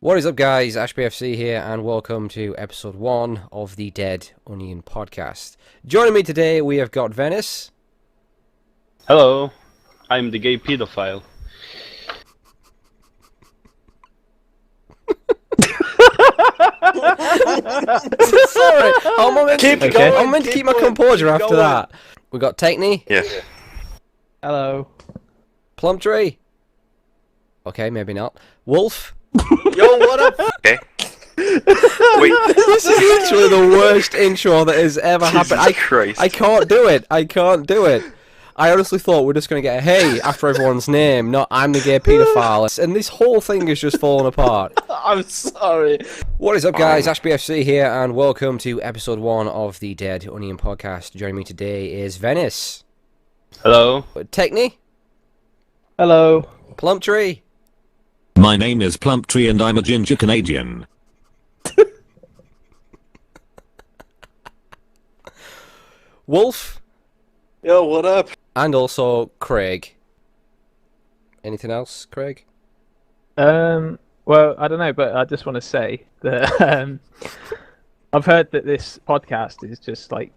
What is up, guys? AshBFC here, and welcome to episode 1 of the Dead Onion podcast. Joining me today, we have got Venice. Hello, I'm the gay pedophile. Sorry, I'm meant to keep my composure after that. We got Techney. Yes. Hello. Plumtree. Okay, maybe not. Wolf. Yo, what up? Okay. Wait. This is literally the worst intro that has ever happened. I can't do it. I honestly thought we were just going to get a hey after everyone's name, not I'm the gay paedophile. And this whole thing has just fallen apart. I'm sorry. What is up, guys? AshBFC here, and welcome to episode 1 of the Dead Onion podcast. Joining me today is Venice. Hello. Techney. Hello. Plumtree. My name is Plumtree and I'm a ginger Canadian. Wolf. Yo, what up? And also Craig. Anything else, Craig? Well, I don't know, but I just want to say that I've heard that this podcast is just like,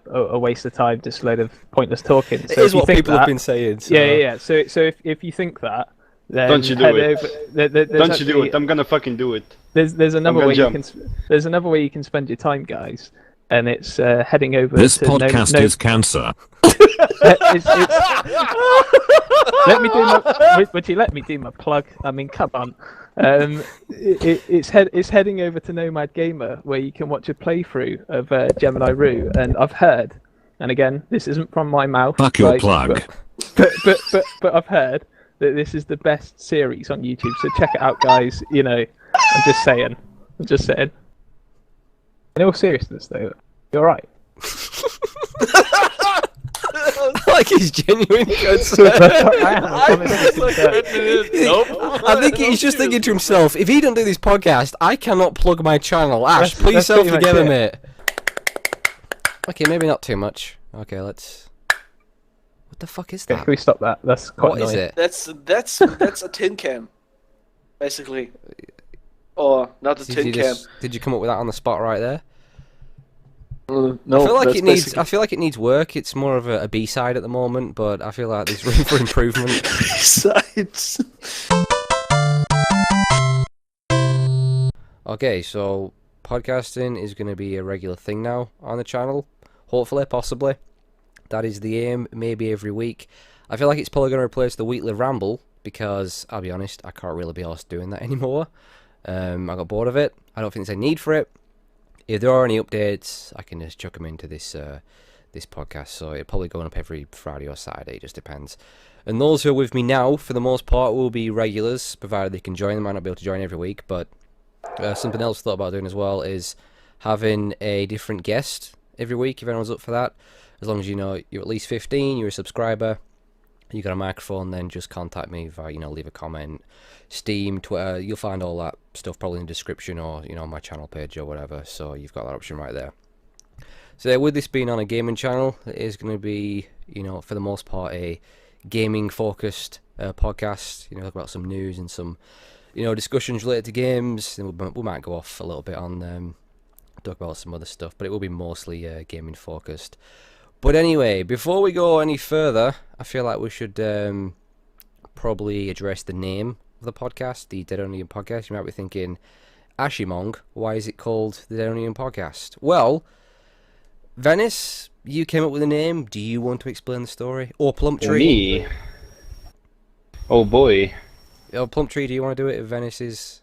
a waste of time, just a load of pointless talking. So it is what people have been saying. So. Yeah. So if you think that, then Don't you do it? Don't you do it? I'm gonna fucking do it. There's another way there's another way you can spend your time, guys, and it's heading over. This to podcast is cancer. Let me do my. Would you let me do my plug? I mean, come on. It's heading over to Nomad Gamer, where you can watch a playthrough of Gemini Rue, and I've heard, and again, this isn't from my mouth. Fuck your plug. But I've heard that this is the best series on YouTube, so check it out, guys. I'm just saying. In all seriousness, though, you're right. Like his genuine concern. I think he's just thinking to himself, if he don't do this podcast, I cannot plug my channel. Ash, put yourself together, mate. Okay, maybe not too much. Okay, let's... What the fuck is that? Can we stop that? That's quite What is annoying. it? That's a tin can, basically. Or not a tin can. Did you come up with that on the spot right there? No, I feel like that's it needs. basically- I feel like it needs work. It's more of a B-side at the moment, but I feel like there's room for improvement. Besides. Okay, so podcasting is going to be a regular thing now on the channel. Hopefully, possibly. That is the aim. Maybe every week. I feel like it's probably going to replace the weekly ramble because I'll be honest, I can't really be arsed doing that anymore. I got bored of it. I don't think there's any need for it. If there are any updates, I can just chuck them into this this podcast. So it'll probably go up every Friday or Saturday. It just depends. And those who are with me now, for the most part, will be regulars, provided they can join. They might not be able to join every week, but something else I thought about doing as well is having a different guest every week, if anyone's up for that. As long as you're at least 15, you're a subscriber, you got a microphone, then just contact me via, leave a comment. Steam, Twitter, you'll find all that stuff probably in the description or, my channel page or whatever, so you've got that option right there. So with this being on a gaming channel, it is going to be, for the most part, a gaming-focused podcast, talk about some news and some, discussions related to games, and we might go off a little bit on, talk about some other stuff, but it will be mostly gaming-focused. But anyway, before we go any further, I feel like we should probably address the name of the podcast, the Dead Onion podcast. You might be thinking, Ashimong, why is it called the Dead Onion podcast? Well, Venice, you came up with a name. Do you want to explain the story? Or Plumtree? Me? Oh boy. Oh, Plumtree, do you want to do it if Venice is...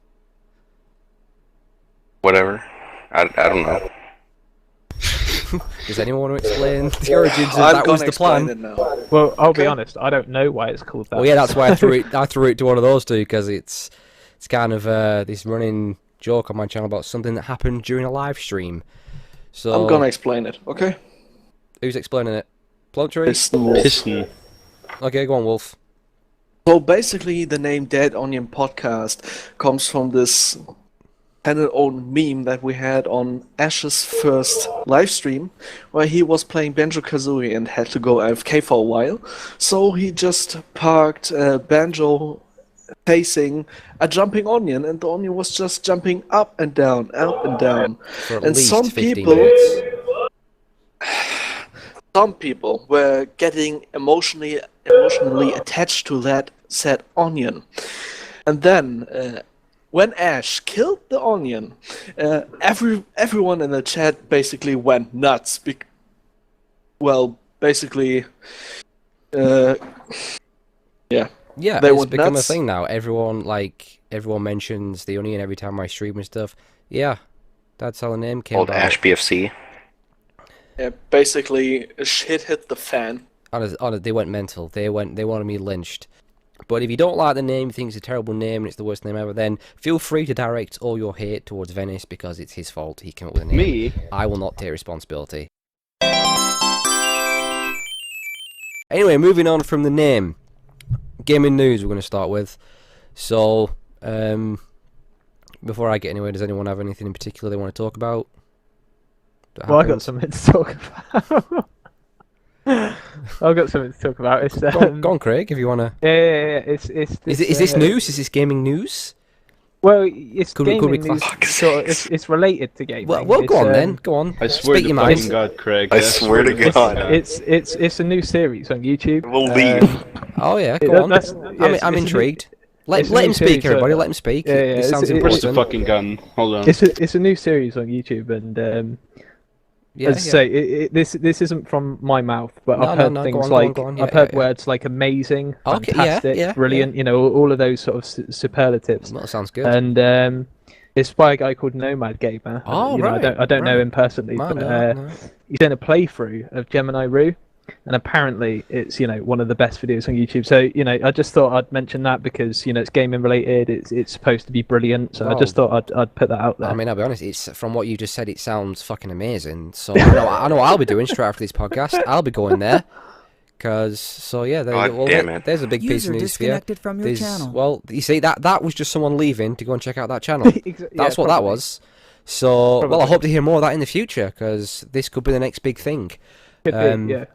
Whatever. I don't know. Does anyone want to explain the origins of that was the plan? Well, I'll be honest. I don't know why it's called that. Well, yeah, that's why I threw it to one of those two, because it's kind of this running joke on my channel about something that happened during a live stream. So I'm gonna explain it, okay? Who's explaining it? Plumtree? Piston. Okay, go on, Wolf. So basically, the name Dead Onion Podcast comes from this kind of old meme that we had on Ash's first live stream, where he was playing Banjo-Kazooie and had to go AFK for a while. So he just parked Banjo facing a jumping onion, and the onion was just jumping up and down, up and down. For at And least some 15 people, minutes. some people were getting emotionally attached to that said onion. And then, when Ash killed the onion, everyone in the chat basically went nuts. Basically, yeah. Yeah, They it's went become nuts. a thing now. Everyone mentions the Onion every time I stream and stuff. Yeah, that's how the name came Old about. Ash BFC. Yeah, basically, shit hit the fan. They went mental. They wanted me lynched. But if you don't like the name, you think it's a terrible name and it's the worst name ever, then feel free to direct all your hate towards Venice because it's his fault. He came up with the name. Me? I will not take responsibility. Anyway, moving on from the name. Gaming news we're going to start with. So, before I get anywhere, does anyone have anything in particular they want to talk about? Well, I got something to talk about. I've got something to talk about. It's Go on, Craig, if you want to. Yeah. It's Is this news? Is this gaming news? Well, it's Could we gaming news. sakes. It's related to gaming. Well, It's, go on then. Go on. I swear Speak to your mind. fucking God, Craig. I swear to God. It's a new series on YouTube. We'll leave. Oh yeah, go on. I'm intrigued. Let it's a him new speak, series, everybody. Let him speak. yeah, This sounds Where's the important. fucking gun? Hold on. It's a new series on YouTube, and Yeah, as I say, this isn't from my mouth, but I've heard go things on, like go on. I've heard words like amazing, Okay, fantastic, yeah, brilliant. You know, all of those sort of superlatives. Well, that sounds good. And it's by a guy called Nomad Gamer. Oh, You know, right, I don't know right. him personally, No, but no. he's in a playthrough of Gemini Rue, and apparently it's one of the best videos on YouTube. So I just thought I'd mention that because it's gaming related. It's supposed to be brilliant. So I just thought I'd put that out there. I mean, I'll be honest. It's from what you just said. It sounds fucking amazing. So I know what I'll be doing straight after this podcast. I'll be going there. There's a big piece of news disconnected from your channel. Well, you see that was just someone leaving to go and check out that channel. That's what that was. So, Probably. well, I hope to hear more of that in the future because this could be the next big thing. Could be, yeah.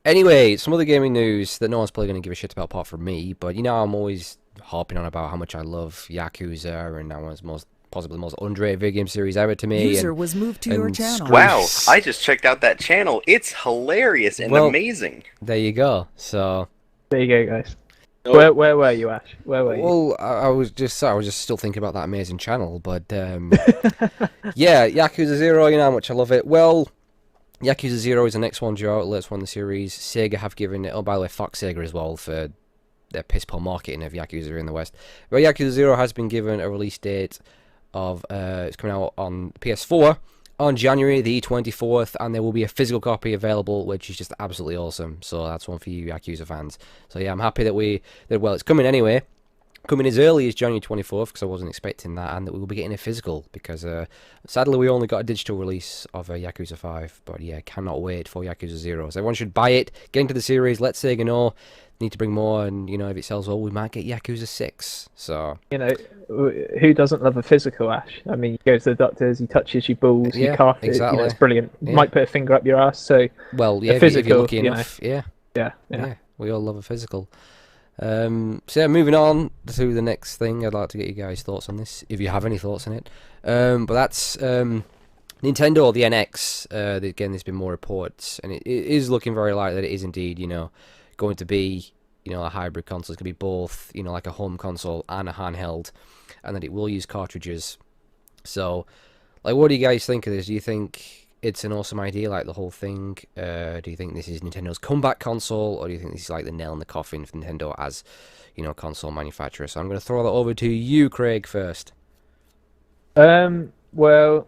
Anyway, some other gaming news that no one's probably going to give a shit about apart from me, but I'm always harping on about how much I love Yakuza and that one's possibly the most underrated video game series ever to me. User was moved to your channel. Wow, I just checked out that channel. It's hilarious and amazing. There you go. So There you go, guys. No. Where were you, Ash? Where were you? well, I was just still thinking about that amazing channel, but yeah, Yakuza 0, how much I love it. Well, Yakuza 0 is the next one due out, latest one in the series. Sega have given it, oh by the way, fuck Sega as well for their piss poor marketing of Yakuza in the West. But Yakuza 0 has been given a release date of, it's coming out on PS4 on January the 24th, and there will be a physical copy available, which is just absolutely awesome. So that's one for you Yakuza fans. So yeah, I'm happy that it's coming anyway. Coming as early as January 24th, because I wasn't expecting that, and that we will be getting a physical, because sadly we only got a digital release of Yakuza 5, but yeah, cannot wait for Yakuza 0. So everyone should buy it, get into the series, let Sega know, need to bring more, and if it sells well, we might get Yakuza 6, so... Who doesn't love a physical, Ash? I mean, you go to the doctors, he touches your balls, Yeah, your calf, exactly. it's brilliant. Yeah. Might put a finger up your ass, so... Well, yeah, physical, if you're lucky enough, yeah. Yeah. We all love a physical. So yeah, moving on to the next thing, I'd like to get you guys' thoughts on this, if you have any thoughts on it. But that's Nintendo, the NX. Again, there's been more reports, and it is looking very likely that it is indeed, going to be, a hybrid console. It's going to be both, like a home console and a handheld, and that it will use cartridges. So, like, what do you guys think of this? Do you think it's an awesome idea, like the whole thing? Do you think this is Nintendo's comeback console, or do you think this is like the nail in the coffin for Nintendo as, console manufacturer? So I'm going to throw that over to you, Craig, first. Well,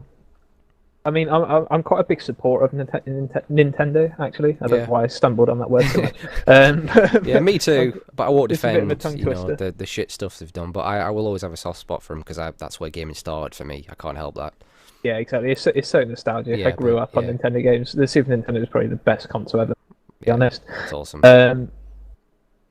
I mean, I'm quite a big supporter of Nintendo, actually. I don't know why I stumbled on that word so much. Yeah, me too, but I won't It's a bit of a defend, tongue twister. the shit stuff they've done, but I will always have a soft spot for them, because that's where gaming started for me. I can't help that. Yeah, exactly. It's so nostalgic. Yeah, I grew but, up on yeah. Nintendo games. The Super Nintendo is probably the best console ever, to be honest. It's awesome.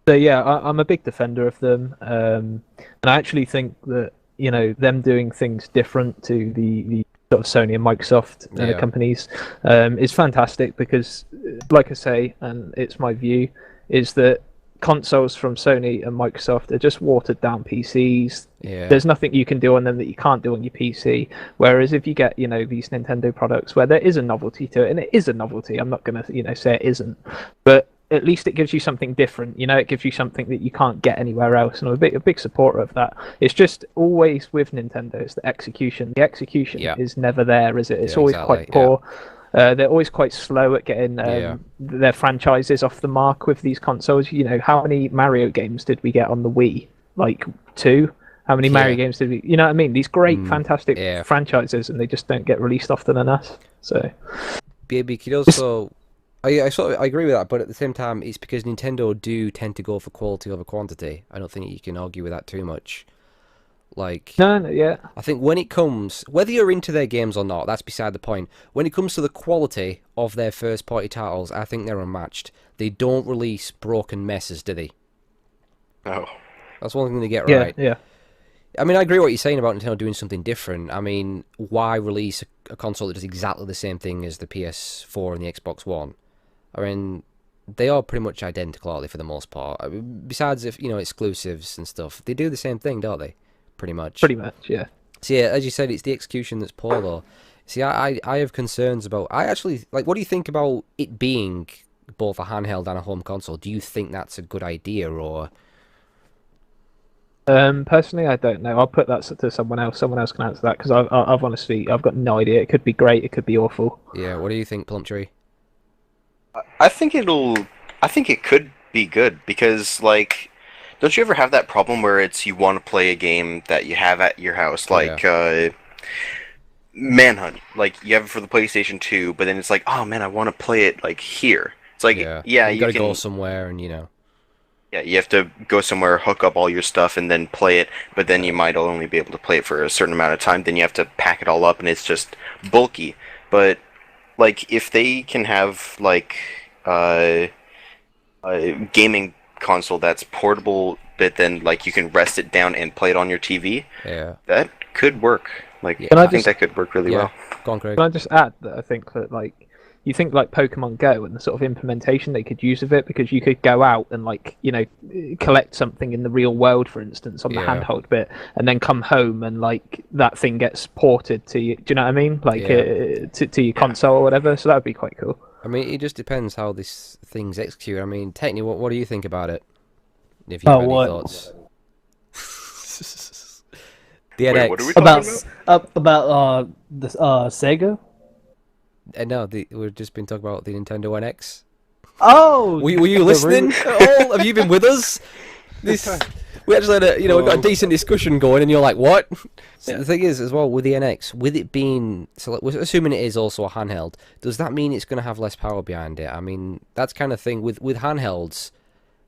So yeah, I'm a big defender of them, and I actually think that them doing things different to the sort of Sony and Microsoft companies is fantastic, because, like I say, and it's my view, is that consoles from Sony and Microsoft are just watered down PCs. Yeah. There's nothing you can do on them that you can't do on your PC. Whereas if you get, these Nintendo products where there is a novelty to it, and it is a novelty, I'm not going to, say it isn't, but at least it gives you something different. It gives you something that you can't get anywhere else, and I'm a big supporter of that. It's just always with Nintendo, it's the execution. The execution is never there, is it? It's always quite poor. They're always quite slow at getting their franchises off the mark with these consoles. How many Mario games did we get on the Wii? Like 2? How many Mario games did we... You know what I mean? These great, fantastic franchises, and they just don't get released often enough. So... Yeah, but you could also... I agree with that, but at the same time, it's because Nintendo do tend to go for quality over quantity. I don't think you can argue with that too much. Like, I think when it comes, whether you're into their games or not, that's beside the point. When it comes to the quality of their first-party titles, I think they're unmatched. They don't release broken messes, do they? Oh. That's one thing they get right. Yeah. I mean, I agree with what you're saying about Nintendo doing something different. I mean, why release a console that does exactly the same thing as the PS4 and the Xbox One? I mean, they are pretty much identical, aren't they, for the most part? I mean, besides, if exclusives and stuff, they do the same thing, don't they? Pretty much, yeah. So yeah, as you said, it's the execution that's poor, though. See, I have concerns about... I actually... Like, what do you think about it being both a handheld and a home console? Do you think that's a good idea, or... Personally, I don't know. I'll put that to someone else. Someone else can answer that, because I've honestly... I've got no idea. It could be great, it could be awful. Yeah, what do you think, Plumtree? I think it could be good, because, like... Don't you ever have that problem where you want to play a game that you have at your house, like Manhunt, like you have it for the PlayStation 2, but then it's like, oh man, I want to play it like here. It's like, you gotta go somewhere, and yeah, you have to go somewhere, hook up all your stuff, and then play it. But then you might only be able to play it for a certain amount of time. Then you have to pack it all up, and it's just bulky. But like, if they can have like a gaming console that's portable, but then like you can rest it down and play it on your TV. Yeah, that could work. Like, I think that could work really well. Go on, Craig. Can I just add that I think that, like, you think like Pokemon Go and the sort of implementation they could use of it, because you could go out and, like, collect something in the real world, for instance, on the handheld bit, and then come home and, like, that thing gets ported to you. Do you know what I mean? Like, to your console or whatever. So that would be quite cool. I mean, it just depends how this thing's executed. I mean, technically, what do you think about it? If you have any thoughts. The NX. Wait, what are we talking about the Sega? No, we've just been talking about the Nintendo NX. Oh, were you listening at all? Have you been with us? We actually had we got a decent discussion going, and you're like, what? So the thing is, as well, with the NX, with it being, so we're assuming it is also a handheld, does that mean it's going to have less power behind it? I mean, that's kind of thing with handhelds,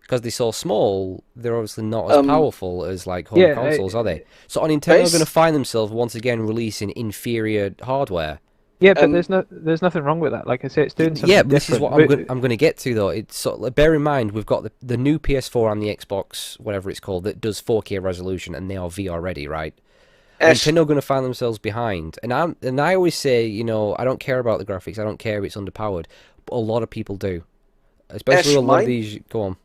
because they're so small, they're obviously not as powerful as like home consoles, are they? So are Nintendo going to find themselves once again releasing inferior hardware? Yeah, but there's nothing wrong with that. Like I say, it's doing something different. This is what I'm going to get to, though. It's sort of, bear in mind, we've got the new PS4 and the Xbox, whatever it's called, that does 4K resolution, and they are VR ready, right? Nintendo going to find themselves behind. And I always say, I don't care about the graphics. I don't care if it's underpowered. But a lot of people do. Especially a lot of these... Go on.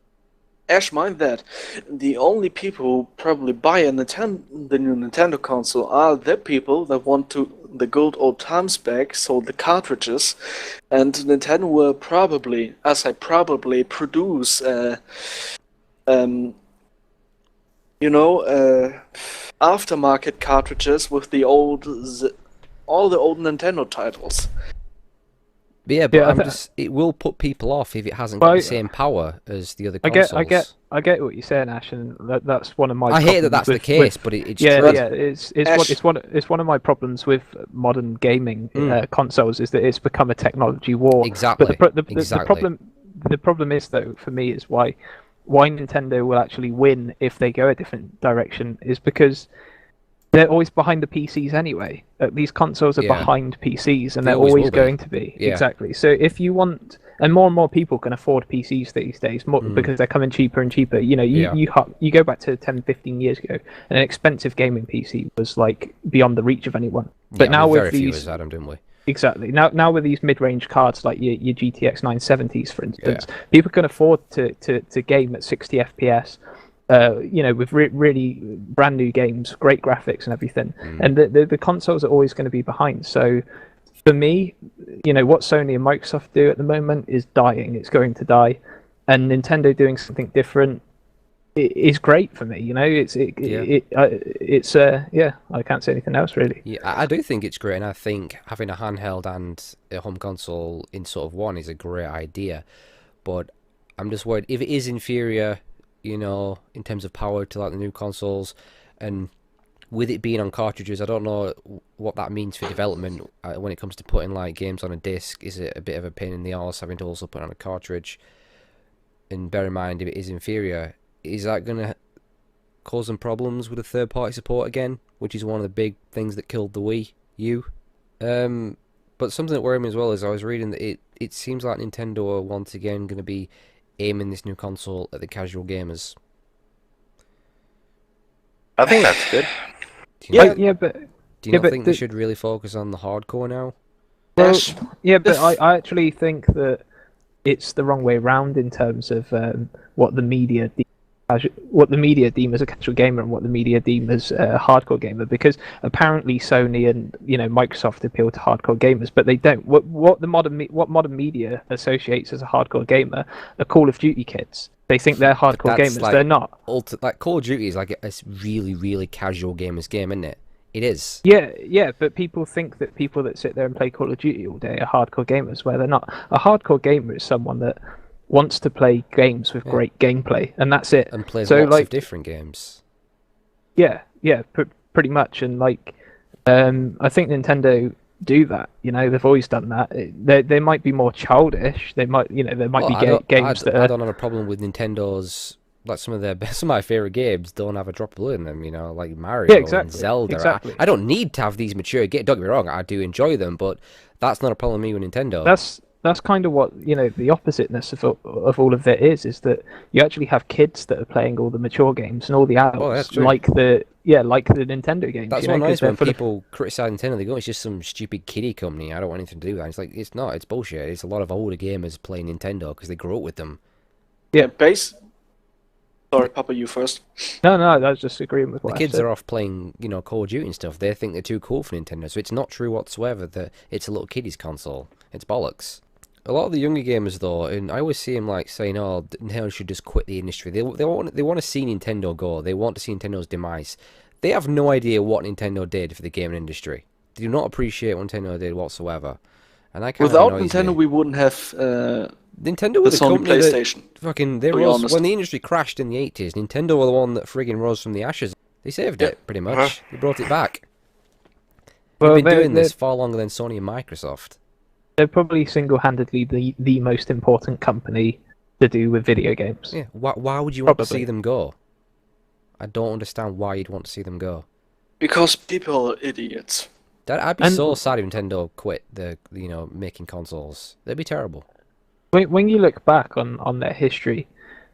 Ash, mind that the only people who probably buy the new Nintendo console are the people that want the good old times back, so the cartridges, and Nintendo will probably produce aftermarket cartridges with all the old Nintendo titles. Yeah, but it will put people off if it hasn't got the same power as the other consoles. I get what you're saying, Ash, and that's one of my. I hate that that's the case, but it's true. Yeah, it's one of my problems with modern gaming consoles is that it's become a technology war. Exactly. But the problem is, though, for me, is why Nintendo will actually win if they go a different direction is because they're always behind the PCs anyway. These consoles are behind PCs, and they're always going to be. Yeah. Exactly. So if you want, and more people can afford PCs these days because they're coming cheaper and cheaper. You go back to 10, 15 years ago, and an expensive gaming PC was like beyond the reach of anyone. But now with these, Adam, didn't we? Exactly. Now with these mid-range cards like your GTX 970s, for instance, people can afford to game at 60 FPS. With really brand new games, great graphics and everything, and the consoles are always going to be behind. So, for me, what Sony and Microsoft do at the moment is dying. It's going to die, and Nintendo doing something different is great for me. I can't say anything else really. Yeah, I do think it's great, and I think having a handheld and a home console in sort of one is a great idea. But I'm just worried if it is inferior, in terms of power to like the new consoles, and with it being on cartridges, I don't know what that means for development when it comes to putting like games on a disc. Is it a bit of a pain in the arse having to also put on a cartridge? And bear in mind, if it is inferior, is that going to cause some problems with the third-party support again, which is one of the big things that killed the Wii U? But something that worried me as well is I was reading that it seems like Nintendo are once again going to be aiming this new console at the casual gamers. I think that's good. Do you not but think they should really focus on the hardcore now? Well, yeah, but I actually think that it's the wrong way around in terms of what the media deem as a casual gamer and what the media deem as a hardcore gamer, because apparently Sony and Microsoft appeal to hardcore gamers, but they don't. What modern media associates as a hardcore gamer are Call of Duty kids. They think they're hardcore gamers. Like, they're not. Like Call of Duty is like a really, really casual gamers game, isn't it? It is. Yeah, but people think that people that sit there and play Call of Duty all day are hardcore gamers, where they're not. A hardcore gamer is someone that wants to play games with great gameplay, and that's it. And plays lots of different games. Yeah, pretty much. And I think Nintendo do that. They've always done that. They might be more childish. There might be games that I don't have a problem with Nintendo's. Like some of my favorite games don't have a drop of blood in them, like Mario and Zelda. Exactly. I don't need to have these mature games. Don't get me wrong, I do enjoy them, but that's not a problem with me with Nintendo. That's kind of what the oppositeness of all of it is that you actually have kids that are playing all the mature games and all the adults like the Nintendo games. That's what annoys when people criticize Nintendo. They go, "It's just some stupid kiddie company. I don't want anything to do with that." It's like it's not. It's bullshit. It's a lot of older gamers playing Nintendo because they grew up with them. Yeah, Sorry, Papa, you first. No, I was just agreeing with what the kids are off playing, Call of Duty and stuff. They think they're too cool for Nintendo, so it's not true whatsoever that it's a little kiddies console. It's bollocks. A lot of the younger gamers, though, and I always see them like saying, "Oh, Nintendo should just quit the industry." They want to see Nintendo go. They want to see Nintendo's demise. They have no idea what Nintendo did for the gaming industry. They do not appreciate what Nintendo did whatsoever. And that kind Without of annoys Nintendo, me. we wouldn't have Nintendo was the company PlayStation. that fucking when the industry crashed in the 80s. Nintendo were the one that friggin' rose from the ashes. They saved it pretty much. They brought it back. They've been doing this far longer than Sony and Microsoft. They're probably single-handedly the most important company to do with video games. Yeah. Why would you want to see them go? I don't understand why you'd want to see them go. Because people are idiots. I'd be so sad if Nintendo quit making consoles. They'd be terrible. When you look back on their history,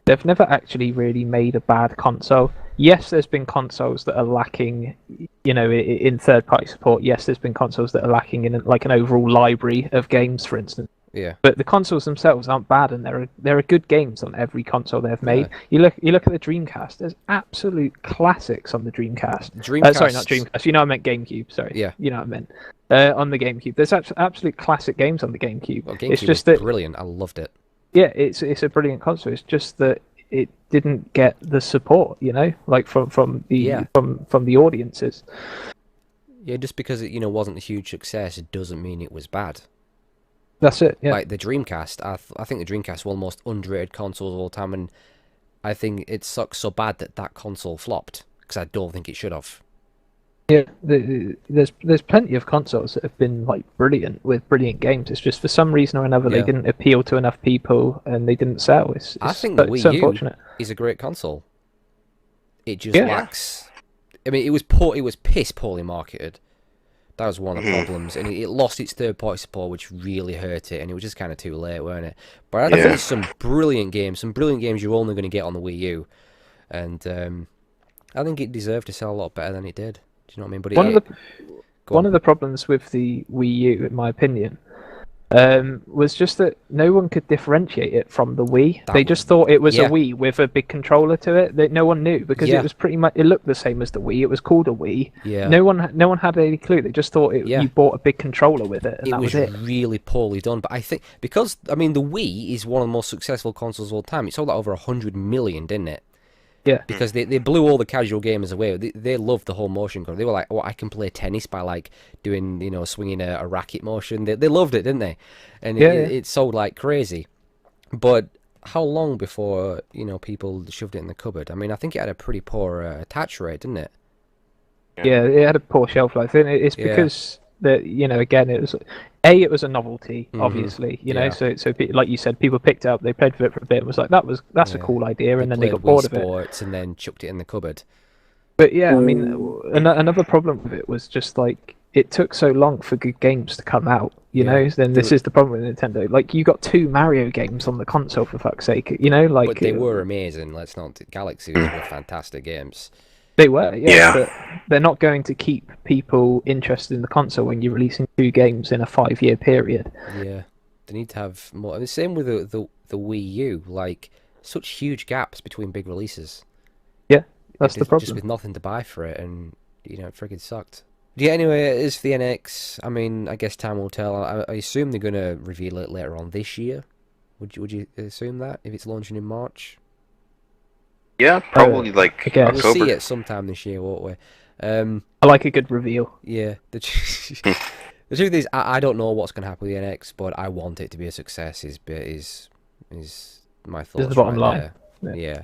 they've never actually really made a bad console. Yes, there's been consoles that are lacking, in third-party support. Yes, there's been consoles that are lacking in like an overall library of games, for instance. Yeah. But the consoles themselves aren't bad, and there are good games on every console they've made. Yeah. You look at the Dreamcast. There's absolute classics on the Dreamcast. Sorry, not Dreamcast. I meant GameCube. Sorry. Yeah. You know what I meant. On the GameCube, there's absolute classic games on the GameCube. Well, GameCube it's just was brilliant. I loved it. Yeah, it's a brilliant console. It's just that it didn't get the support, like from the audiences. Yeah, just because it wasn't a huge success, it doesn't mean it was bad. That's it. Yeah. Like the Dreamcast, I think the Dreamcast was one of the most underrated consoles of all time, and I think it sucks so bad that console flopped because I don't think it should have. Yeah, there's plenty of consoles that have been like brilliant with brilliant games. It's just for some reason or another they didn't appeal to enough people and they didn't sell. I think the Wii U is a great console. It just lacks. I mean, it was piss poorly marketed. That was one of the problems, and it lost its third-party support, which really hurt it, and it was just kind of too late, weren't it? But I think there's some brilliant games you're only going to get on the Wii U, and I think it deserved to sell a lot better than it did. Do you know what I mean? But one of the problems with the Wii U, in my opinion, was just that no one could differentiate it from the Wii. They just thought it was a Wii with a big controller to it that no one knew, because it was pretty much, it looked the same as the Wii. It was called a Wii. Yeah. No one had any clue. They just thought you bought a big controller with it, and that was it. Really poorly done. But I think because the Wii is one of the most successful consoles of all time. It sold out over 100 million, didn't it? Yeah. Because they blew all the casual gamers away. They loved the whole motion control. They were like, "Oh, I can play tennis by like doing, swinging a racket motion." They loved it, didn't they? And it sold like crazy. But how long before people shoved it in the cupboard? I mean, I think it had a pretty poor attach rate, didn't it? Yeah, it had a poor shelf life. And it's because that again, it was a novelty, obviously. So like you said, people picked it up, they played with it for a bit, and was like, that's a cool idea, and then they got bored of it. Sports and then chucked it in the cupboard. But yeah, I mean, another problem with it was just like it took so long for good games to come out. Then this is the problem with Nintendo. Like, you got 2 Mario games on the console, for fuck's sake. But they were amazing. Let's not. Galaxies were fantastic games. They were, but they're not going to keep people interested in the console when you're releasing 2 games in a 5-year period. Yeah, they need to have more. And the same with the Wii U. Like, such huge gaps between big releases. Yeah, that's the problem. Just with nothing to buy for it, and it friggin' sucked. Yeah. Anyway, as for the NX, I mean, I guess time will tell. I assume they're gonna reveal it later on this year. Would you assume that if it's launching in March? Yeah, probably October. We'll see it sometime this year, won't we? I like a good reveal. Yeah. The truth is, I don't know what's going to happen with the NX, but I want it to be a success. Is my thoughts. Is the bottom line. Yeah.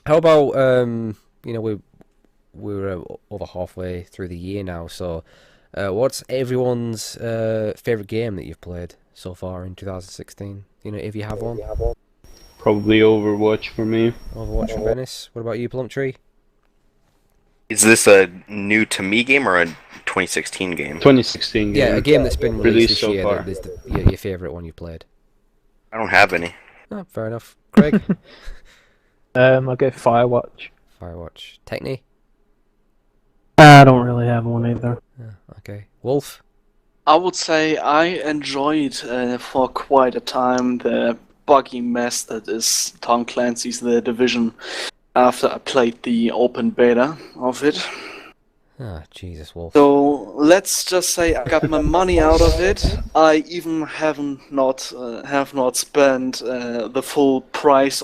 How about we're over halfway through the year now. So, what's everyone's favorite game that you've played so far in 2016? If you have one. Probably Overwatch for me. Overwatch from Venice. What about you, Plumtree? Is this a new to me game or a 2016 game? 2016 game. Yeah, a game that's been released this so year. far. Your favourite one you played. I don't have any. Oh, fair enough. Craig? I'll go Firewatch. Firewatch. Techni? I don't really have one either. Okay. Wolf? I would say I enjoyed for quite a time the buggy mess that is Tom Clancy's The Division after I played the open beta of it. Ah, Jesus, Wolf. So let's just say I got my money out of it. I even have not spent the full price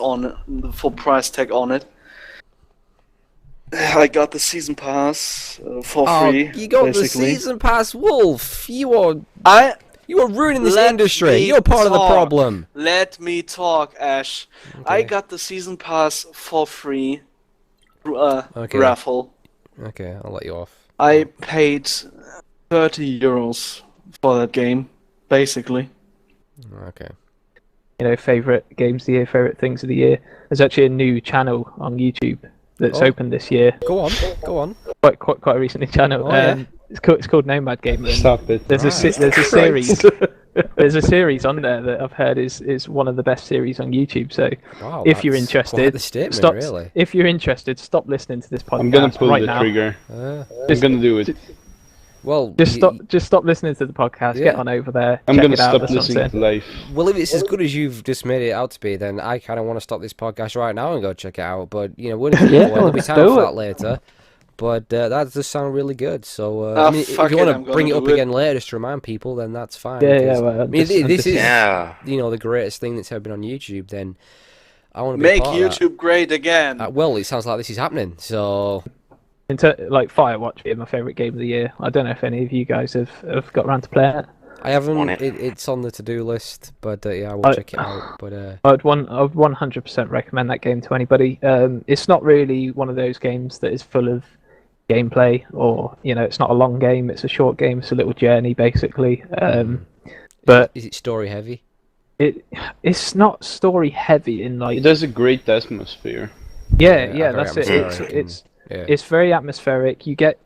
tag on it. I got the season pass for free. You got basically. the season pass, Wolf. You are ruining this Let industry. me You're part of the talk. problem. Let me talk, Ash. Okay. I got the season pass for free. Okay. Raffle. Okay, I'll let you off. I paid 30 euros for that game, basically. Okay. Favorite games of the year, favorite things of the year. There's actually a new channel on YouTube that's opened this year. Go on. Quite a recent channel. Yeah. It's called Nomad Gamer. Stop it. There's a series. There's a series on there that I've heard is one of the best series on YouTube. So Wow, if you're that's interested, quite the statement, stop. really. If you're interested, stop listening to this podcast I'm gonna pull right the now. trigger. Uh, I'm gonna do it. well, Just stop listening to the podcast. Yeah. Get on over there. I'm check gonna it out, stop that's what I'm listening saying. to life. Well, if it's as good as you've just made it out to be, then I kind of want to stop this podcast right now and go check it out. But we'll there'll be time do for it. that later. But that does sound really good. So Ah, I mean, if fuck you it, want I'm to bring it gonna up do it. again later just to remind people, then that's fine. Yeah, because, well, I mean, I'm this just- is Yeah. the greatest thing that's ever been on YouTube. Then I want to be a Make part of that. YouTube great again. Well, it sounds like this is happening. So Like Firewatch being my favorite game of the year. I don't know if any of you guys have got around to playing it. I haven't. Want it. It's on the to-do list, but yeah, I will check it out. But I'd 100% recommend that game to anybody. It's not really one of those games that is full of gameplay, or it's not a long game. It's a short game. It's a little journey, basically. But is it story heavy? it's not story heavy in like. It has a great atmosphere. Yeah, very that's it. atmospheric It's very atmospheric. You get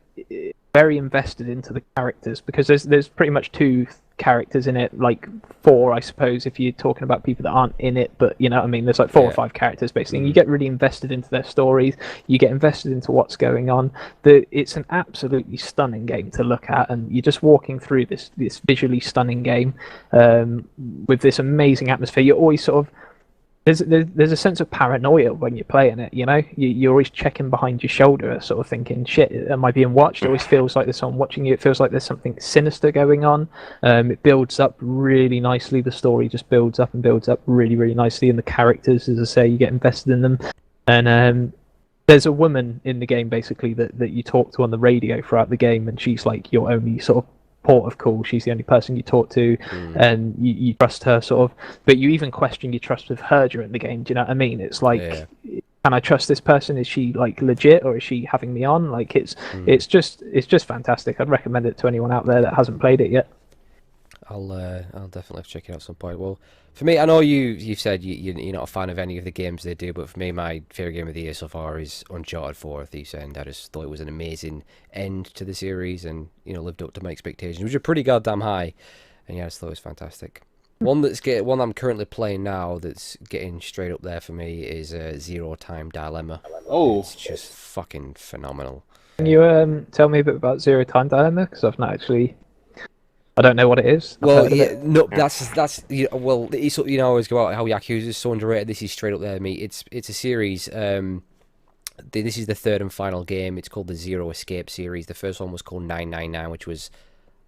very invested into the characters because there's pretty much 2 characters in it, like 4, I suppose, if you're talking about people that aren't in it, but you know what I mean, there's like 4 or 5 characters basically, and you get really invested into their stories, you get invested into what's going on. It's an absolutely stunning game to look at, and you're just walking through this visually stunning game with this amazing atmosphere. You're always sort of there's a sense of paranoia when you're playing it, you know? You're always checking behind your shoulder, sort of thinking, shit, am I being watched? It always feels like there's someone watching you. It feels like there's something sinister going on. It builds up really nicely. The story just builds up and builds up really, really nicely. And the characters, as I say, you get invested in them. And there's a woman in the game, basically, that you talk to on the radio throughout the game, and she's like your only sort of port of call. She's the only person you talk to, and you trust her, sort of, but you even question your trust with her during the game. Do you know what I mean? It's like, can I trust this person? Is she like legit, or is she having me on? Like it's just fantastic. I'd recommend it to anyone out there that hasn't played it yet. I'll definitely have to check it out at some point. Well, for me, I know you've said you're not a fan of any of the games they do, but for me, my favourite game of the year so far is Uncharted 4: Thief's End. I just thought it was an amazing end to the series, and lived up to my expectations, which are pretty goddamn high. And yeah, I just thought it was fantastic. One I'm currently playing now that's getting straight up there for me is Zero Time Dilemma. Oh, it's just fucking phenomenal. Can you tell me a bit about Zero Time Dilemma? Because I've not actually. I don't know what it is. Well, yeah, no, that's well, it's I always go out how Yakuza is so underrated. This is straight up there, mate. It's a series. This is the third and final game. It's called the Zero Escape series. The first one was called 999, which was,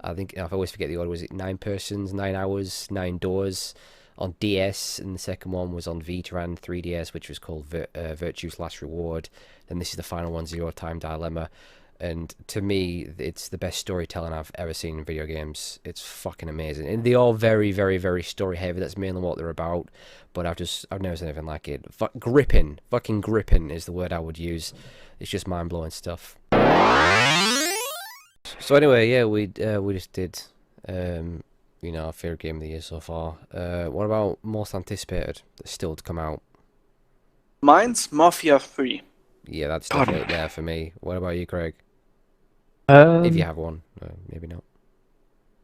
I think, I always forget the order. Was it 9 persons, 9 hours, 9 doors on DS, and the second one was on Vita and 3DS, which was called Virtue's Last Reward. Then this is the final one, Zero Time Dilemma. And to me, it's the best storytelling I've ever seen in video games. It's fucking amazing, and they're all very, very, very story heavy. That's mainly what they're about. But I've never seen anything like it. Gripping, fucking gripping is the word I would use. It's just mind blowing stuff. So anyway, yeah, we just did, our favorite game of the year so far. What about most anticipated that's still to come out? Mine's Mafia 3. Yeah, that's definitely there for me. What about you, Craig? If you have one, maybe not.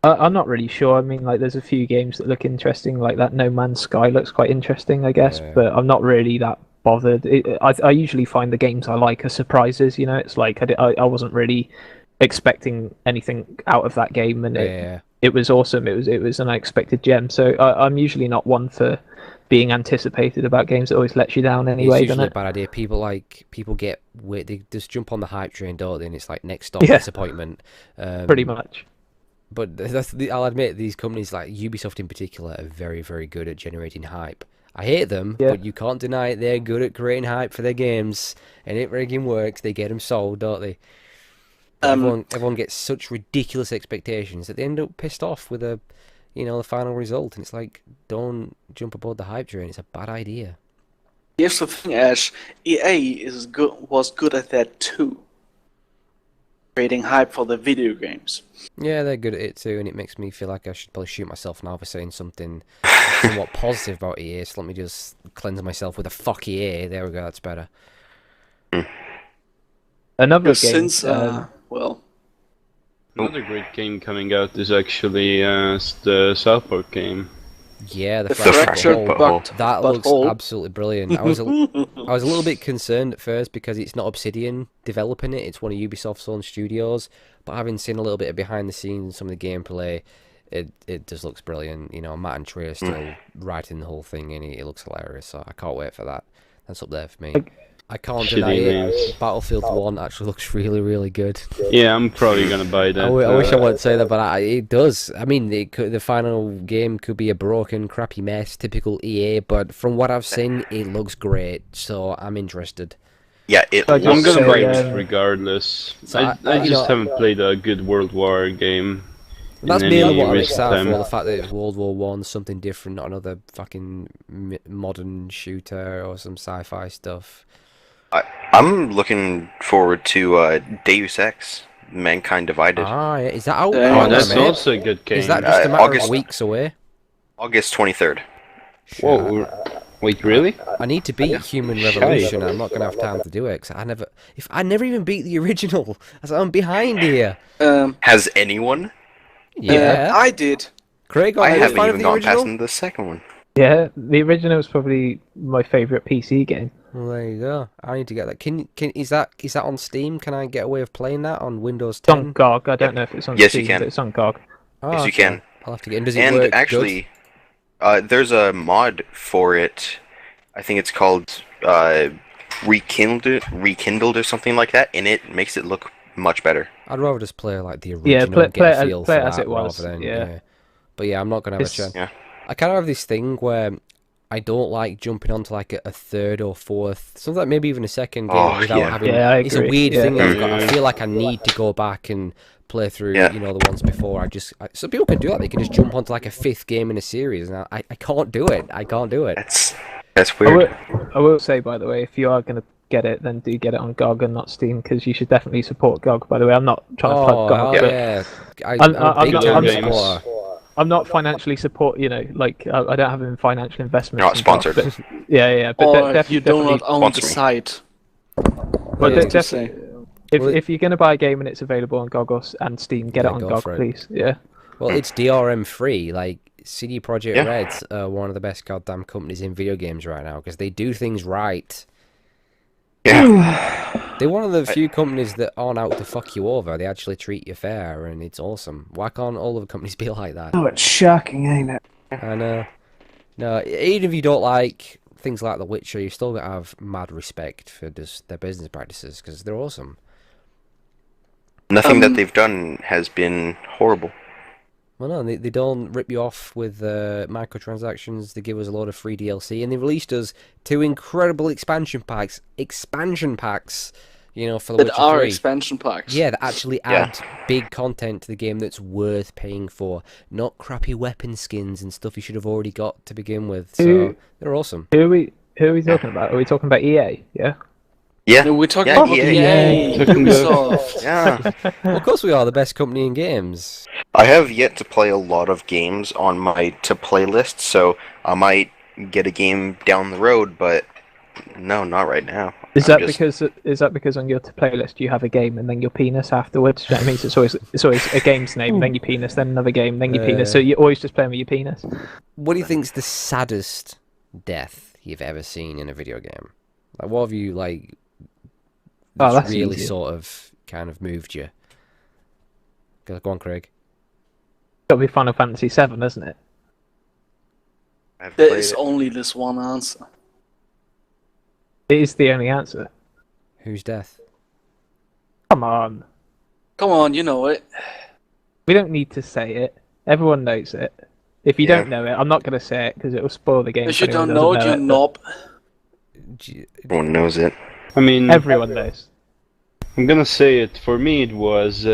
I'm not really sure. I mean, like, there's a few games that look interesting, like that No Man's Sky looks quite interesting, I guess, but I'm not really that bothered. I usually find the games I like are surprises, It's like I wasn't really expecting anything out of that game, and it was awesome. It was an unexpected gem, so I'm usually not one for being anticipated about games. That always lets you down anyway. It's usually a bad idea. People get weird. They just jump on the hype train, don't they? And it's like next stop disappointment. Pretty much. But I'll admit, these companies like Ubisoft in particular are very, very good at generating hype. I hate them, but you can't deny it. They're good at creating hype for their games, and it friggin' works. They get them sold, don't they? Everyone gets such ridiculous expectations that they end up pissed off with the final result, and it's like, don't jump aboard the hype train. It's a bad idea. Here's the thing, Ash. EA was good at that too. Creating hype for the video games. Yeah, they're good at it too, and it makes me feel like I should probably shoot myself now for saying something somewhat positive about EA. So let me just cleanse myself with a fuck EA. There we go, that's better. Another game. Since, another great game coming out is actually the South Park game. Yeah, the Fractured Butthole. That looks absolutely brilliant. I was a little bit concerned at first because it's not Obsidian developing it; it's one of Ubisoft's own studios. But having seen a little bit of behind the scenes and some of the gameplay, it just looks brilliant. Matt and Trey are still writing the whole thing, and it looks hilarious. So I can't wait for that. That's up there for me. I can't deny it. Battlefield 1 actually looks really, really good. Yeah, I'm probably gonna buy that. I wish I wouldn't say that, but it does. I mean, the final game could be a broken, crappy mess, typical EA, but from what I've seen, it looks great, so I'm interested. Yeah, I'm gonna buy it regardless. So I just haven't played a good World War game. That's mainly what I'm excited for, the fact that it's World War 1, something different, not another fucking modern shooter or some sci-fi stuff. I'm looking forward to Deus Ex, Mankind Divided. Ah, yeah. Is that out? That's also a good game. Is that just a matter of weeks away? August 23rd. Whoa, wait, really? I need to beat Human Revolution. I'm not going to have time to do it, because I never even beat the original. I'm behind here. Has anyone? Yeah. I did. Craig, I are you a haven't fan of even the gone past original? the second one. Yeah, the original is probably my favourite PC game. Well, there you go. I need to get that. Is that on Steam? Can I get a way of playing that on Windows It's on 10? GOG. I don't know if it's on Yes, you Steam, can. but it's on GOG. Oh, Yes, you okay. can. I'll have to get in. Does it And work actually, there's a mod for it. I think it's called Rekindled or something like that, and it makes it look much better. good? I'd rather just play like the original Yeah, and get a feel play for it as that it was. rather than Yeah. But yeah, I'm not gonna have a It's- chance. Yeah. I kind of have this thing where I don't like jumping onto like a third or fourth, something like maybe even a second game Oh, without yeah. having. Yeah, I It's a agree. weird Yeah. thing that I've got. I Yeah. feel like I need to go back and play through, Yeah. the ones before. Some people can do that. They can just jump onto like a fifth game in a series, and I can't do it. I can't do it. That's weird. I will say, by the way, if you are going to get it, then do get it on GOG and not Steam, because you should definitely support GOG. By the way, I'm not trying to plug GOG. Oh but yeah, I'm a big not- time I'm- supporter. I'm not financially I don't have any financial investments. Not in GOG, sponsored. but, yeah, but Or definitely, you do not definitely, own sponsor the me. site. but Yeah. definitely, if you're going to buy a game and it's available on GOG and Steam, get Yeah, it on go GOG, for it. please. Yeah. Well, it's DRM free. Like CD Projekt Yeah. Red's one of the best goddamn companies in video games right now because they do things right. Yeah. They're one of the few companies that aren't out to fuck you over. They actually treat you fair, and it's awesome. Why can't all of the companies be like that? Oh, it's shocking, ain't it? I know. No, even if you don't like things like The Witcher, you still got to have mad respect for just their business practices because they're awesome. Nothing that they've done has been horrible. Well, no, they don't rip you off with microtransactions. They give us a lot of free DLC, and they released us 2 incredible expansion packs. For The That Witcher are 3. expansion packs. Yeah, that actually Yeah. add big content to the game that's worth paying for, not crappy weapon skins and stuff you should have already got to begin with. So they're awesome. Who are we talking about? Are we talking about EA? Yeah. Yeah. No, we're talking Yeah, about EA. EA, Ubisoft. Yeah. Well, of course we are the best company in games. I have yet to play a lot of games on my to-play list, so I might get a game down the road, but no, not right now. Is I'm that because on your playlist you have a game and then your penis afterwards? Do you know what I mean? So it's always a game's name, then your penis, then another game, then your penis. So you're always just playing with your penis. What do you think's the saddest death you've ever seen in a video game? Like, what have you That's really easy. sort of kind of moved you? Go on, Craig. Got to be Final Fantasy VII, isn't it? I've There played is it. only this one answer. It is the only answer. Whose death? Come on, Come on, you know it. we don't need to say it. Everyone knows it. If you Yeah. don't know it, I'm not going to say it because it will spoil the game. If for you anyone don't who know it, doesn't you but knob. Everyone knows it. I mean, Everyone knows. I'm gonna say it. For me, it was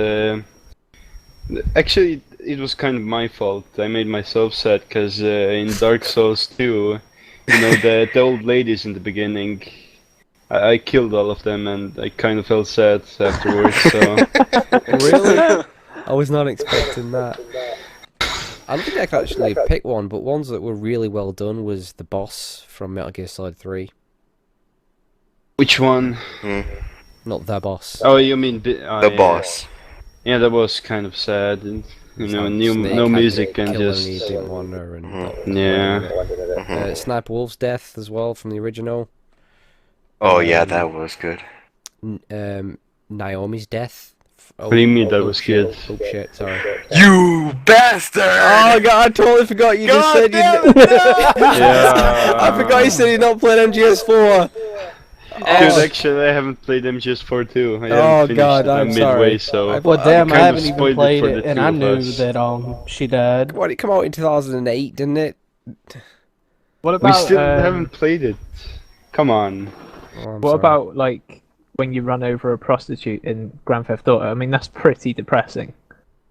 actually it was kind of my fault. I made myself sad because in Dark Souls 2, the old ladies in the beginning, I killed all of them, and I kind of felt sad afterwards. So Really? I was not expecting that. I don't think I could actually pick one, but ones that were really well done was the boss from Metal Gear Solid 3. which one? Not the boss. Oh, you mean The yeah. boss. Yeah, that was kind of sad. And, Snake no had music to and kill just and he didn't want her and yeah. Sniper Wolf's death as well from the original. Oh yeah, that was good. Naomi's death. What do you mean that was shit. good? Oh shit, sorry. You bastard! Oh god, I totally forgot you just said you. Yeah. I forgot you said you not played MGS4. Dude, Oh, actually, I haven't played MGS4 too. I Oh, haven't finished God, it. I'm midway, sorry. so Well, damn, I kind of haven't even spoiled it played for it, the and two I of knew us. that she died. what? It came out in 2008, didn't it? What We about still haven't played it. Come on. Oh, I'm what sorry. about like when you run over a prostitute in Grand Theft Auto? I mean, that's pretty depressing.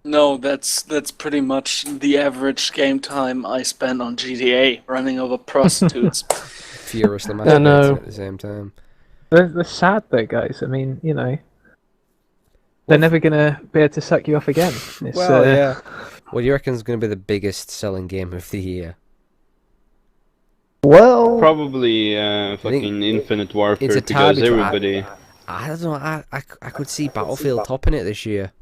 No, that's pretty much the average game time I spend on GTA, running over prostitutes. furiously I know. masturbating at the same time? They're sad though, guys. I mean, they're never gonna be able to suck you off again. It's, Well, yeah. What do you reckon is going to be the biggest selling game of the year? Well, Probably fucking Infinite Warfare it's a tie because between- everybody. I don't know. I could see Battlefield topping it this year.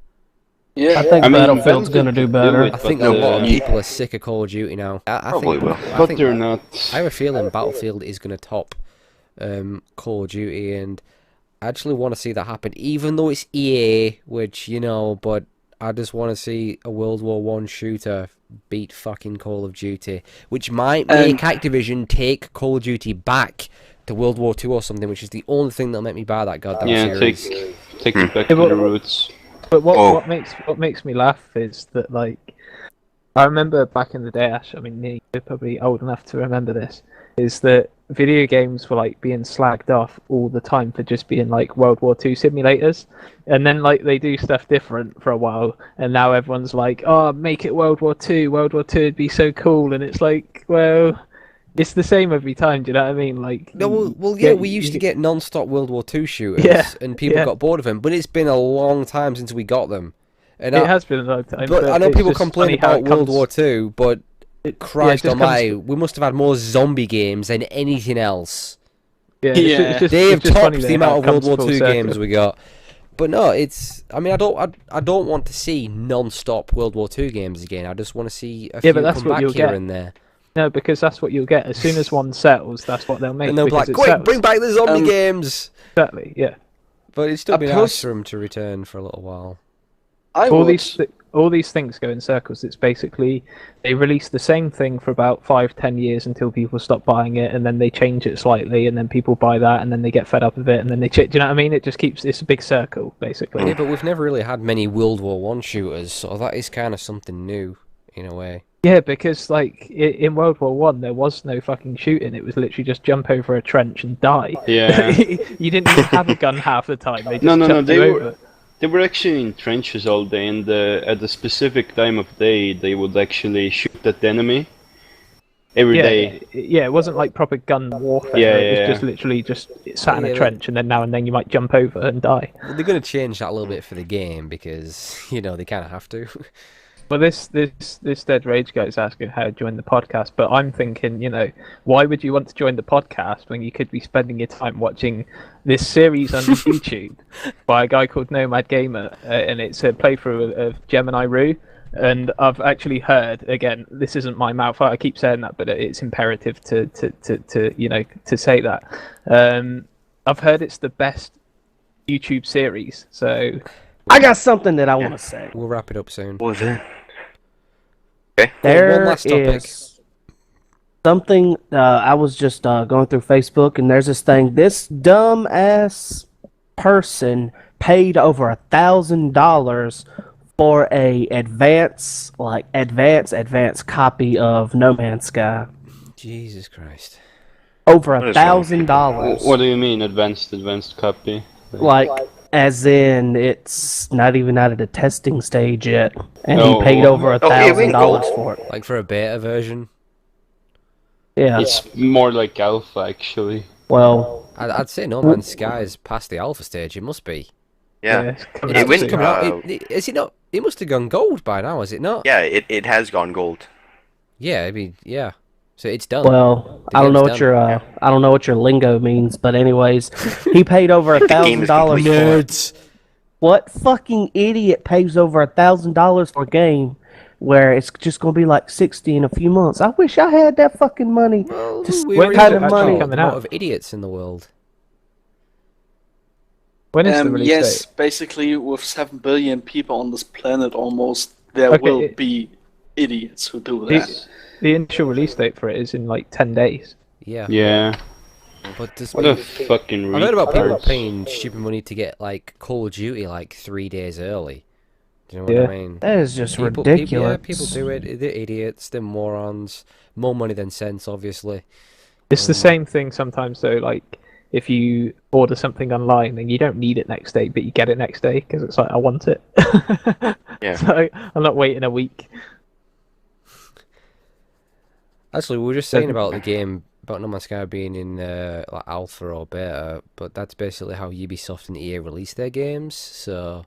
Yeah, I think I mean, Battlefield's gonna Battlefield do could better. it, I think a but, lot of people are sick of Call of Duty now. I Probably think, will. I But think they're not. I have a feeling Battlefield is going to top Call of Duty, and I actually want to see that happen, even though it's EA, which, but I just want to see a World War One shooter beat fucking Call of Duty, which might make Activision take Call of Duty back to World War Two or something, which is the only thing that'll make me buy that goddamn Yeah, series. take it back to the roots. But Oh. what makes me laugh is that, like, I remember back in the day, Ash. I mean, you're probably old enough to remember this. Is that video games were like being slagged off all the time for just being like World War Two simulators, and then like they do stuff different for a while, and now everyone's like, "Oh, make it World War Two. World War Two would be so cool," and it's like, well, it's the same every time. Do you know what I mean? Like, No, well, yeah, we used to get non-stop World War Two shooters, Yeah, and people yeah. got bored of them. But it's been a long time since we got them, and It has been a long time. But I know it's people just complain funny how about it World comes- War Two, but it Christ just comes- Almighty, we must have had more zombie games than anything else. Yeah, They have it's just funny topped that the how amount it of World comes War full Two circle. games we got. But no, it's. I mean, I don't want to see non-stop World War Two games again. I just want to see a few but that's come what back you'll here get. and there. No, because that's what you'll get. As soon as one settles, that's what they'll make. And they'll be because like, it "Quick, settles. bring back the zombie games!" Exactly, yeah. But it'd still be nice pers- for them to return for a little while. I all would. all these things go in circles. It's basically they release the same thing for about 5-10 years until people stop buying it, and then they change it slightly, and then people buy that, and then they get fed up of it, and then they do you know what I mean? It just keeps it's a big circle basically. Yeah, but we've never really had many World War One shooters, so that is kind of something new in a way. Yeah, because like in World War One, there was no fucking shooting. It was literally just jump over a trench and die. Yeah. You didn't even have a gun half the time. They just No, chucked they you were over. they were actually in trenches all day, and at a specific time of day, they would actually shoot at the enemy every day. Yeah, it wasn't like proper gun warfare. Yeah, it was yeah. just literally just sat in Yeah, a trench, and then now and then you might jump over and die. Well, they're going to change that a little bit for the game because they kind of have to. Well, this Dead Rage guy's asking how to join the podcast, but I'm thinking, why would you want to join the podcast when you could be spending your time watching this series on YouTube by a guy called Nomad Gamer, and it's a playthrough of Gemini Rue. And I've actually heard, again, this isn't my mouth. I keep saying that, but it's imperative to say that. I've heard it's the best YouTube series. So I got something that I want to say. We'll wrap it up soon. What was it? One There last topic. is something. I was just going through Facebook, and there's this thing. This dumb ass person paid over $1,000 for a advance copy of No Man's Sky. Jesus Christ. Over What is wrong with $1,000. What do you mean advanced copy? Like, as in, it's not even out of the testing stage yet, and Oh. he paid over $1,000 wait, for it. Like for a beta version? Yeah. It's more like alpha actually. Well, I'd say No Man's Sky is past the alpha stage. It must be. Yeah. it's coming It out went- soon. Coming out. Is it not? It must have gone gold by now, is it not? Yeah, it has gone gold. Yeah, I mean, yeah. So it's done. well, The I don't know game's what your I don't know what your lingo means, but anyways, he paid over game is $1,000 complete. for it. What fucking idiot pays over $1,000 for a game where it's just gonna be like 60 in a few months? I wish I had that fucking money. Well, Just we what already kind have of a money? coming lot out? of idiots in the world. When is the release Yes, date? basically, with 7 billion people on this planet almost, there Okay, will be idiots who do that. The initial release date for it is in like 10 days. Yeah. Yeah. But there's What a fucking I've heard about people retards. paying stupid money to get like Call of Duty like 3 days early. Do you know what Yeah. I mean? That is just People, ridiculous. people do it. They're idiots. They're morons. More money than sense, obviously. It's the same thing sometimes though, like if you order something online and you don't need it next day, but you get it next day because it's like, I want it. Yeah. So I'm not waiting a week. Actually, we were just saying about the game, about No Man's Sky being in like alpha or beta, but that's basically how Ubisoft and EA release their games. So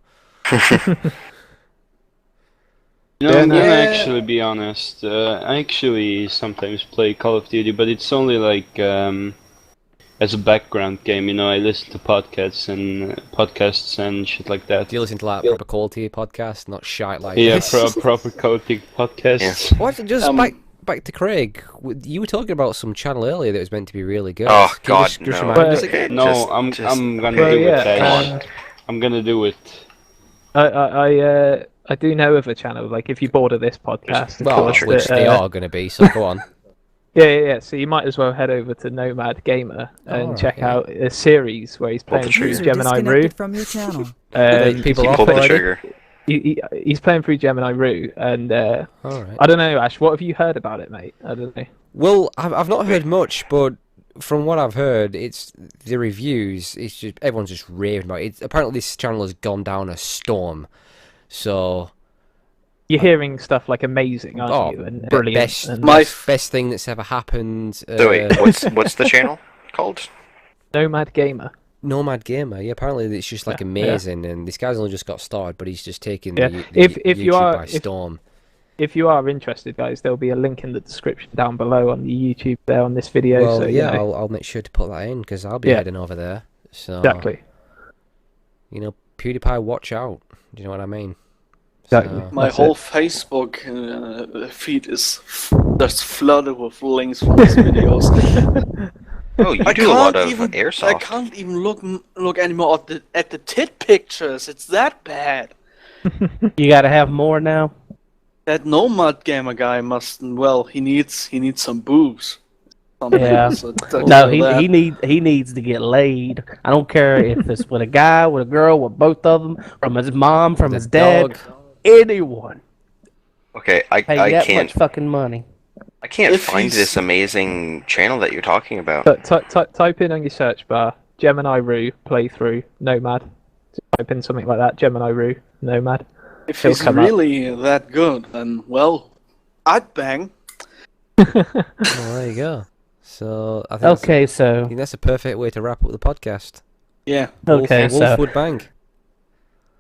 No, Yeah, I'm no. gonna actually be honest. I actually sometimes play Call of Duty, but it's only like as a background game. I listen to podcasts and shit like that. Do you listen to like proper quality podcast, not shite like Yeah, this? proper quality podcasts. What? Just back to Craig. You were talking about some channel earlier that was meant to be really good. Oh Can you God, just no. remind us Okay, again? No, I'm gonna do it, guys. I'm gonna do it. I do know of a channel. Like if you border this podcast, of Well, course, which that, they are going to be. So go on. Yeah. So you might as well head over to Nomad Gamer and check out a series where he's playing through User Gemini Rue. disconnected from your channel. People He off pulled the already? trigger. He's playing through Gemini Rue, and All right. I don't know, Ash. What have you heard about it, mate? I don't know. Well, I've not heard much, but from what I've heard, it's the reviews. It's just everyone's just raving about it. Apparently, this channel has gone down a storm. So You're hearing stuff like amazing, aren't you? And brilliant. Best, and best thing that's ever happened. So wait, what's the channel called? Nomad Gamer. Nomad Gamer. Yeah, apparently it's just like amazing, and this guy's only just got started, but he's just taking the If YouTube you are by storm. If you are interested, guys, there'll be a link in the description down below on the YouTube there on this video. Well, so, yeah, I'll make sure to put that in because I'll be heading over there. So exactly. PewDiePie, watch out. Do you know what I mean? Exactly. So, My whole Facebook feed is just flooded with links from these videos. Oh, you do a lot of airsoft. I can't even look anymore at the tit pictures. It's that bad. You gotta have more now. That Nomad Gamer guy he needs some boobs. Something. Yeah. So No, he needs to get laid. I don't care if it's with a guy, with a girl, with both of them, from his mom, from his dad, dog. anyone. Okay, Pay I that can't much fucking money. I can't If find he's- this amazing channel that you're talking about. But type in on your search bar Gemini Rue playthrough Nomad. Just type in something like that, Gemini Rue Nomad. If He'll he's come up. really that good, then I'd bang. Well, there you go. So I think Okay, I so think that's a perfect way to wrap up the podcast. Yeah. okay, Wolf so would bang.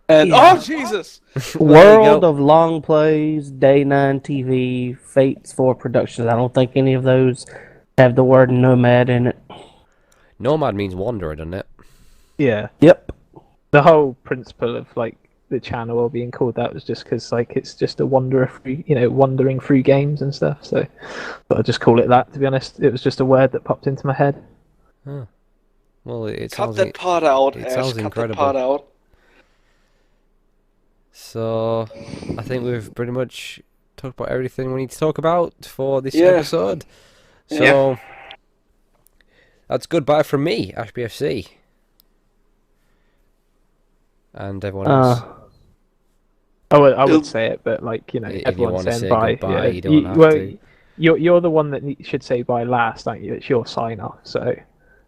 And Yeah. oh Jesus! World of Long Plays, Day 9 TV, Fates 4 Productions. I don't think any of those have the word nomad in it. Nomad means wanderer, doesn't it? Yeah. Yep. The whole principle of like the channel being called that was just because like it's just a wanderer through, wandering through games and stuff. So, but I'll just call it that. To be honest, it was just a word that popped into my head. Huh. Well, it Cut sounds that part out, it Ash. sounds Cut incredible. that part out. So I think we've pretty much talked about everything we need to talk about for this Yeah. episode. So that's goodbye from me, AshBFC. And everyone else. I would say it, but like If you everyone's wanna saying say bye. goodbye, yeah. you don't have to. You're the one that should say bye last, aren't you? It's your sign off. So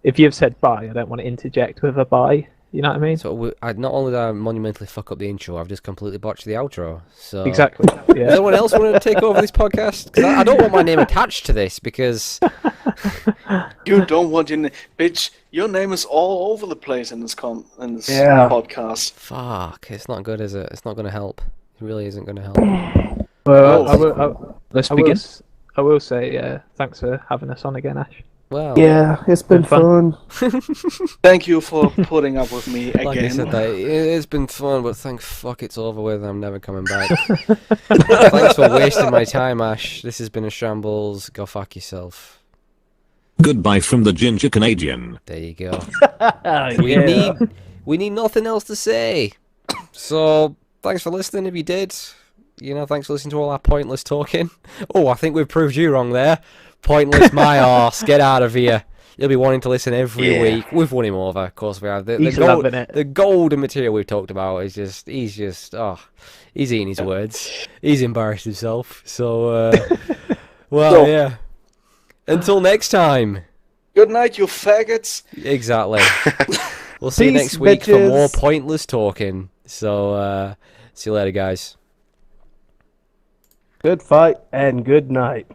if you've said bye, I don't want to interject with a bye. You know what I mean? So not only did I monumentally fuck up the intro, I've just completely botched the outro. So Exactly. Does Yeah. anyone else want to take over this podcast? Because I don't want my name attached to this because You don't want your name, bitch. Your name is all over the place in this Yeah. podcast. fuck, it's not good, is it? It's not going to help. It really isn't going to help. Well, Oh. let's begin. I will say thanks for having us on again, Ash. Well, Yeah, it's been fun. Thank you for putting up with me again. like I said, it's been fun, but thank fuck it's over with. I'm never coming back. Thanks for wasting my time, Ash. This has been a shambles. Go fuck yourself. Goodbye from the Ginger Canadian. There you go. Yeah. We need nothing else to say. So thanks for listening. If you did, thanks for listening to all our pointless talking. Oh, I think we've proved you wrong there. Pointless, my arse. Get out of here. You'll be wanting to listen every week. We've won him over, of course we have. He's loving it. The golden material we've talked about is he's eating his words. He's embarrassed himself. So, yeah. Until next time. Good night, you faggots. Exactly. We'll see you Peace, next week for more bitches. pointless talking. So, see you later, guys. Good fight and good night.